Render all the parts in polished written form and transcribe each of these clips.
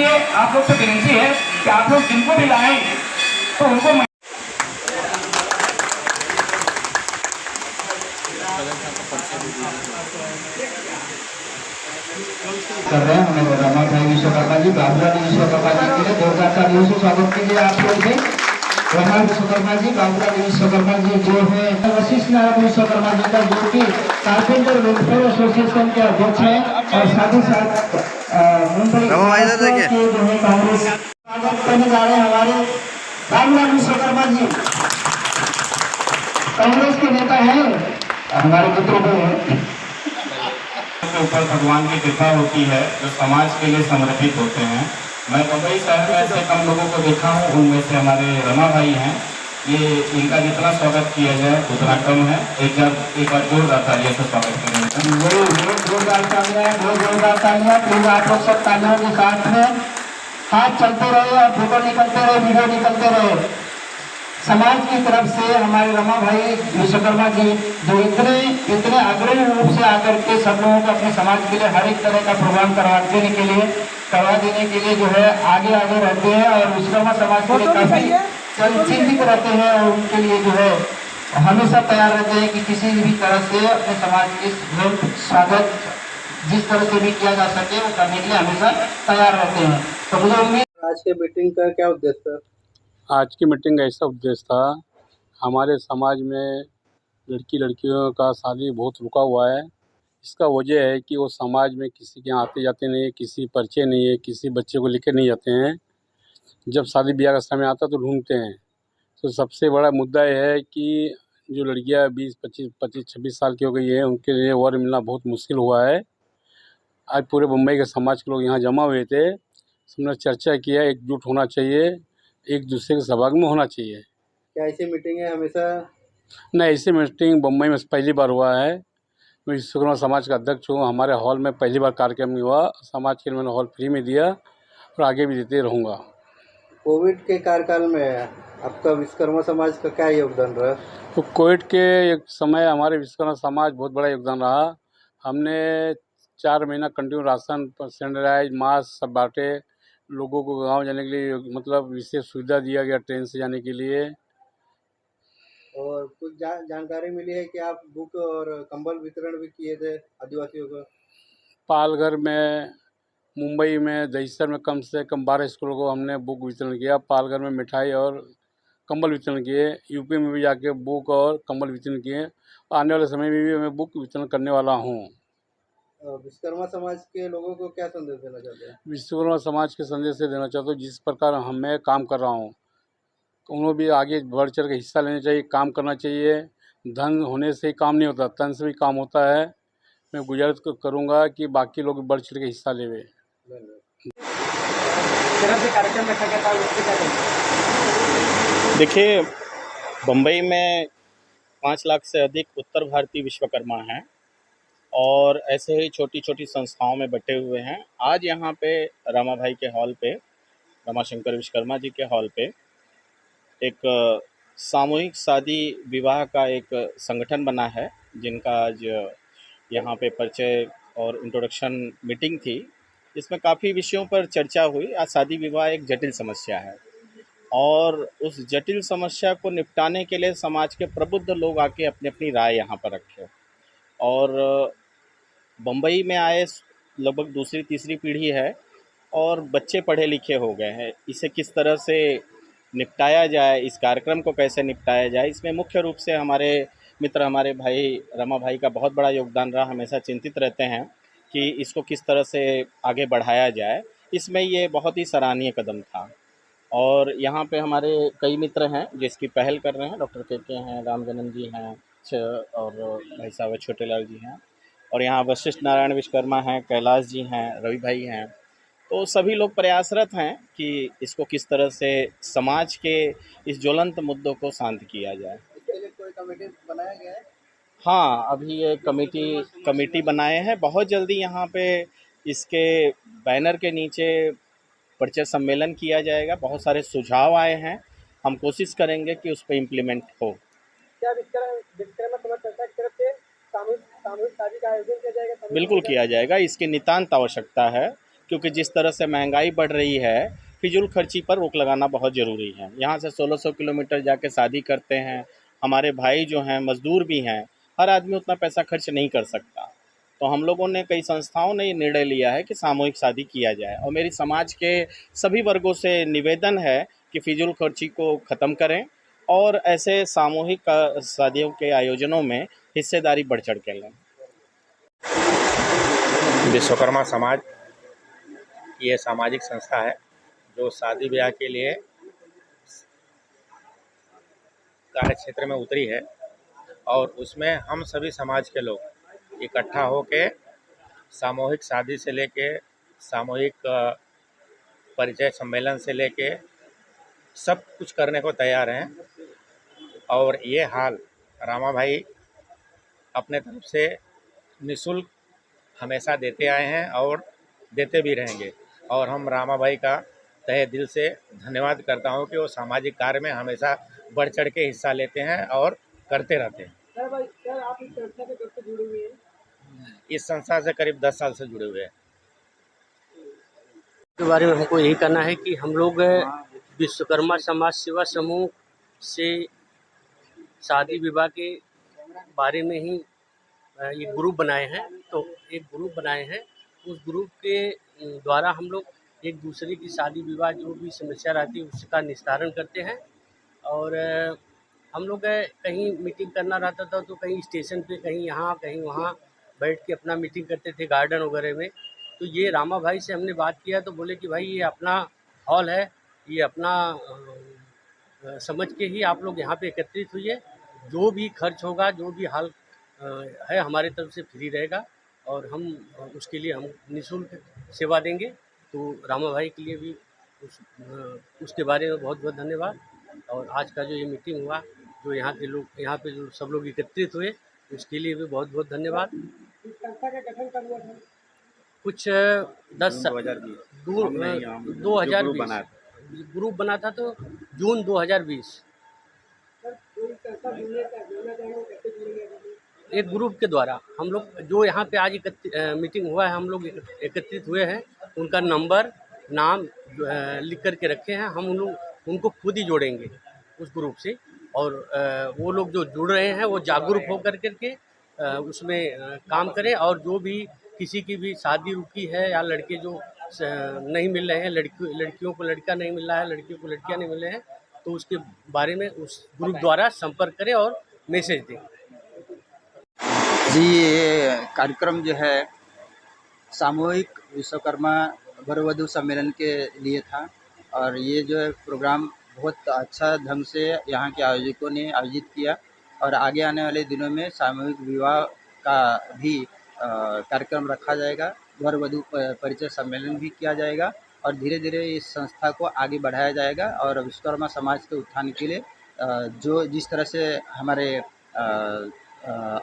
इसलिए आप लोग से विनती है कि आप लोग जिनको भी लाएं तो उनको कर रहे हैं हमें रमा भाई विश्वकर्मा जी, बाबूलाल विश्वकर्मा जी के लिए जोरदार तालियों से स्वागत कीजिए आप लोग से। रमा विश्वकर्मा जी, बाबूलाल विश्वकर्मा जी जो है वशिष्ठ नारायण विश्वकर्मा जी का, जो कि कारपेंटर वेलफेयर एसोसिएशन के अध्यक्ष हैं और साथ ही साथ मुंबई के जो है कांग्रेस स्वागत करने जा रहे हैं हमारे बाबूलाल विश्वकर्मा जी। कांग्रेस के नेता हैं, हमारे मित्रों को के ऊपर भगवान की कृपा होती है जो समाज के लिए समर्पित होते हैं। मैं मुंबई शहर में ऐसे कम लोगों को देखा हूँ, उनमें से हमारे रमा भाई हैं। ये इनका जितना स्वागत किया जाए उतना कम है। एक बार जोरदार तालियों से स्वागत करेंगे। जोरदार तालियां, बहुत जोरदार तालियां। प्लीज आप लोग सब तालियों के साथ में हाथ चलते रहे और फोटो निकलते रहे, वीडियो निकलते रहे। समाज की तरफ से हमारे रमा भाई विश्वकर्मा जी जो इतने अग्रणी रूप से आकर के सब लोगों को अपने समाज के लिए हर एक तरह का प्रोग्राम करवा देने के लिए जो है आगे रहते हैं और विश्वकर्मा समाज के लिए काफी चिंतित रहते हैं और उनके लिए जो है हमेशा तैयार रहते हैं कि किसी भी तरह से अपने समाज के स्वागत जिस तरह से भी किया जा सके वो करने के लिए हमेशा तैयार रहते हैं। तो मुझे उम्मीद आज के मीटिंग का क्या उद्देश्य था? आज की मीटिंग का ऐसा उद्देश्य था, हमारे समाज में लड़कियों का शादी बहुत रुका हुआ है। इसका वजह है कि वो समाज में किसी के यहाँ आते जाते नहीं है, किसी परिचय नहीं है, किसी बच्चे को लेकर नहीं जाते हैं। जब शादी ब्याह का समय आता तो ढूंढते हैं। तो सबसे बड़ा मुद्दा यह है कि जो लड़कियाँ 20-25-26 साल की हो गई है उनके लिए वर मिलना बहुत मुश्किल हुआ है। आज पूरे मुंबई के समाज के लोग यहाँ जमा हुए थे, सबने चर्चा किया, एकजुट होना चाहिए, एक दूसरे के सहभाग में होना चाहिए। क्या ऐसी मीटिंग है हमेशा? नहीं, ऐसी मीटिंग मुंबई में पहली बार हुआ है। मैं विश्वकर्मा समाज का अध्यक्ष हूँ। हमारे हॉल में पहली बार कार्यक्रम हुआ। समाज के लिए मैंने हॉल फ्री में दिया और आगे भी देते रहूँगा। कोविड के कार्यकाल में आपका विश्वकर्मा समाज का क्या योगदान रहा? तो कोविड के एक समय हमारे विश्वकर्मा समाज बहुत बड़ा योगदान रहा। हमने 4 महीना कंटिन्यू राशन, सैनिटाइज, मास्क सब बांटे। लोगों को गांव जाने के लिए मतलब विशेष सुविधा दिया गया ट्रेन से जाने के लिए। और कुछ जानकारी मिली है कि आप बुक और कंबल वितरण भी किए थे आदिवासियों को? पालघर में, मुंबई में, दहिसर में कम से कम 12 स्कूलों को हमने बुक वितरण किया। पालघर में मिठाई और कंबल वितरण किए। यूपी में भी जाके बुक और कंबल वितरण किए। आने वाले समय में भी मैं बुक वितरण करने वाला हूँ। विश्वकर्मा समाज के लोगों को क्या संदेश देना चाहते हैं? विश्वकर्मा समाज के संदेश से देना चाहता हूँ, जिस प्रकार मैं काम कर रहा हूँ उन्होंने भी आगे बढ़ चढ़ के हिस्सा लेना चाहिए, काम करना चाहिए। धन होने से ही काम नहीं होता, तन से भी काम होता है। मैं गुजारिश करूँगा कि बाकी लोग बढ़ चढ़ के हिस्सा लेवे। देखिए, बम्बई में 5 लाख से अधिक उत्तर भारतीय विश्वकर्मा हैं और ऐसे ही छोटी छोटी संस्थाओं में बटे हुए हैं। आज यहाँ पे रमा भाई के हॉल पे, रमाशंकर विश्वकर्मा जी के हॉल पे एक सामूहिक शादी विवाह का एक संगठन बना है, जिनका आज यहाँ पे परिचय और इंट्रोडक्शन मीटिंग थी। इसमें काफ़ी विषयों पर चर्चा हुई। आज शादी विवाह एक जटिल समस्या है और उस जटिल समस्या को निपटाने के लिए समाज के प्रबुद्ध लोग आके अपनी अपनी राय यहाँ पर रखे। और बम्बई में आए लगभग दूसरी तीसरी पीढ़ी है और बच्चे पढ़े लिखे हो गए हैं। इसे किस तरह से निपटाया जाए, इस कार्यक्रम को कैसे निपटाया जाए, इसमें मुख्य रूप से हमारे मित्र, हमारे भाई रमा भाई का बहुत बड़ा योगदान रहा। हमेशा चिंतित रहते हैं कि इसको किस तरह से आगे बढ़ाया जाए। इसमें ये बहुत ही सराहनीय कदम था और यहाँ पे हमारे कई मित्र हैं जिसकी पहल कर रहे हैं। डॉक्टर के हैं, रामजनन जी हैं और भाई साहब छोटे लाल जी हैं और यहाँ वशिष्ठ नारायण विश्वकर्मा हैं, कैलाश जी हैं, रवि भाई हैं। तो सभी लोग प्रयासरत हैं कि इसको किस तरह से समाज के इस ज्वलंत मुद्दों को शांत किया जाए। इसके लिए कोई कमेटी बनाया गया है? हाँ, अभी ये कमेटी बनाए हैं। बहुत जल्दी यहाँ पे इसके बैनर के नीचे परिचय सम्मेलन किया जाएगा। बहुत सारे सुझाव आए हैं, हम कोशिश करेंगे कि उस पर इम्प्लीमेंट हो। क्या विश्वकर्मा समाज संस्था की तरफ से सामूहिक शादी का आयोजन किया जाएगा? बिल्कुल किया जाएगा, इसकी नितांत आवश्यकता है। क्योंकि जिस तरह से महंगाई बढ़ रही है, फिजूल खर्ची पर रोक लगाना बहुत ज़रूरी है। यहाँ से 1600 किलोमीटर जाके शादी करते हैं, हमारे भाई जो हैं मज़दूर भी हैं, हर आदमी उतना पैसा खर्च नहीं कर सकता। तो हम लोगों ने, कई संस्थाओं ने ये निर्णय लिया है कि सामूहिक शादी किया जाए, और मेरी समाज के सभी वर्गों से निवेदन है कि फिजूल खर्ची को ख़त्म करें और ऐसे सामूहिक शादियों के आयोजनों में हिस्सेदारी बढ़ चढ़ के लें। विश्वकर्मा समाज ये सामाजिक संस्था है जो शादी ब्याह के लिए कार्य क्षेत्र में उतरी है, और उसमें हम सभी समाज के लोग इकट्ठा होके सामूहिक शादी से लेके सामूहिक परिचय सम्मेलन से लेके सब कुछ करने को तैयार हैं। और ये हाल रामा भाई अपने तरफ से निःशुल्क हमेशा देते आए हैं और देते भी रहेंगे, और हम रामा भाई का तहे दिल से धन्यवाद करता हूं कि वो सामाजिक कार्य में हमेशा बढ़ चढ़ के हिस्सा लेते हैं और करते रहते हैं। सर आप इस संस्था से कब से जुड़े हुए हैं? इस संस्था से करीब 10 साल से जुड़े हुए हैं। के बारे में हमको यही कहना है कि हम लोग विश्वकर्मा समाज सेवा समूह से शादी विवाह के बारे में ही एक ग्रुप बनाए हैं। तो एक ग्रुप बनाए हैं, उस ग्रुप के द्वारा हम लोग एक दूसरे की शादी विवाह जो भी समस्या रहती है उसका निस्तारण करते हैं। और हम लोग कहीं मीटिंग करना रहता था तो कहीं स्टेशन पे, कहीं यहाँ कहीं वहाँ बैठ के अपना मीटिंग करते थे गार्डन वगैरह में। तो ये रामा भाई से हमने बात किया तो बोले कि भाई ये अपना हॉल है, ये अपना समझ के ही आप लोग यहाँ पे एकत्रित हुई है, जो भी खर्च होगा, जो भी हाल है हमारे तरफ से फ्री रहेगा और हम उसके लिए हम निःशुल्क सेवा देंगे। तो रामा भाई के लिए भी उसके बारे में बहुत बहुत धन्यवाद। और आज का जो ये मीटिंग हुआ, जो यहाँ के लोग, यहाँ पे जो सब लोग एकत्रित हुए, उसके लिए भी बहुत बहुत धन्यवाद। इस संस्था का गठन कब हुआ था? कुछ 2020 ग्रुप बना था तो जून 2020। सर कोई संस्था जुड़ना चाहेंगे कैसे जुड़ेंगे? एक ग्रुप के द्वारा हम लोग, जो यहाँ पे आज मीटिंग हुआ है, हम लोग एकत्रित हुए हैं, उनका नंबर नाम लिख करके रखे हैं। हम उनको खुद ही जोड़ेंगे उस ग्रुप से, और वो लोग जो जुड़ रहे हैं वो जागरूक होकर के उसमें काम करें। और जो भी किसी की भी शादी रुकी है या लड़के जो नहीं मिल रहे हैं, लड़कियों को लड़का नहीं मिल रहा है, लड़कियों को लड़कियां नहीं मिल रहे हैं, तो उसके बारे में उस ग्रुप द्वारा संपर्क करें और मैसेज दें। जी, ये कार्यक्रम जो है सामूहिक विश्वकर्मा वर वधू सम्मेलन के लिए था, और ये जो है प्रोग्राम बहुत अच्छा ढंग से यहाँ के आयोजकों ने आयोजित किया, और आगे आने वाले दिनों में सामूहिक विवाह का भी कार्यक्रम रखा जाएगा, वर वधू परिचय सम्मेलन भी किया जाएगा, और धीरे धीरे इस संस्था को आगे बढ़ाया जाएगा। और विश्वकर्मा समाज के उत्थान के लिए जो जिस तरह से हमारे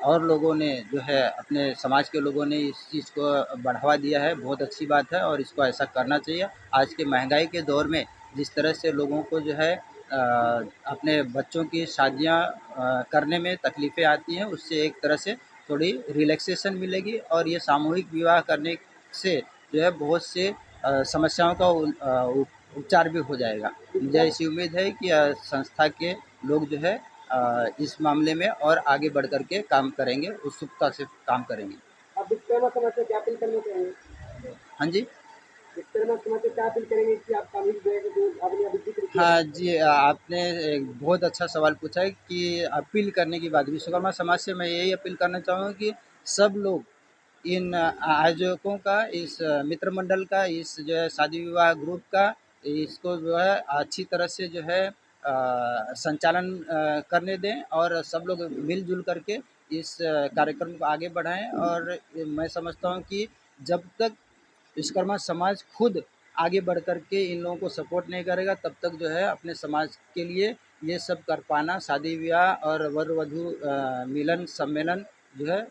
और लोगों ने जो है अपने समाज के लोगों ने इस चीज़ को बढ़ावा दिया है, बहुत अच्छी बात है और इसको ऐसा करना चाहिए। आज के महंगाई के दौर में जिस तरह से लोगों को जो है अपने बच्चों की शादियां करने में तकलीफ़ें आती हैं, उससे एक तरह से थोड़ी रिलैक्सेशन मिलेगी, और ये सामूहिक विवाह करने से जो है बहुत से समस्याओं का उपचार भी हो जाएगा। मुझे ऐसी उम्मीद है कि संस्था के लोग जो है इस मामले में और आगे बढ़ कर के काम करेंगे, उत्सुकता से काम करेंगे। आप विश्वकर्मा समाज से क्या अपील करना चाहेंगे? हाँ जी, विश्वकर्मा समाज से क्या अपील करेंगे कि आप सामूहिक विवाह के जो आपने अभी जिक्र किया? हाँ जी, आपने एक बहुत अच्छा सवाल पूछा है कि अपील करने की बात। विश्वकर्मा समाज से मैं यही अपील करना चाहूँगा कि सब लोग इन आयोजकों का, इस मित्र मंडल का, इस जो है शादी विवाह ग्रुप का, इसको जो है अच्छी तरह से जो है संचालन करने दें, और सब लोग मिलजुल करके इस कार्यक्रम को आगे बढ़ाएं। और मैं समझता हूं कि जब तक विश्वकर्मा समाज खुद आगे बढ़ कर के इन लोगों को सपोर्ट नहीं करेगा, तब तक जो है अपने समाज के लिए ये सब कर पाना, शादी ब्याह और वर वधू मिलन सम्मेलन जो है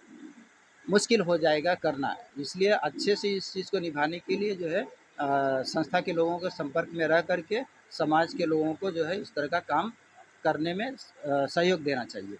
मुश्किल हो जाएगा करना। इसलिए अच्छे से इस चीज़ को निभाने के लिए जो है संस्था के लोगों के संपर्क में रह करके समाज के लोगों को जो है इस तरह का काम करने में सहयोग देना चाहिए।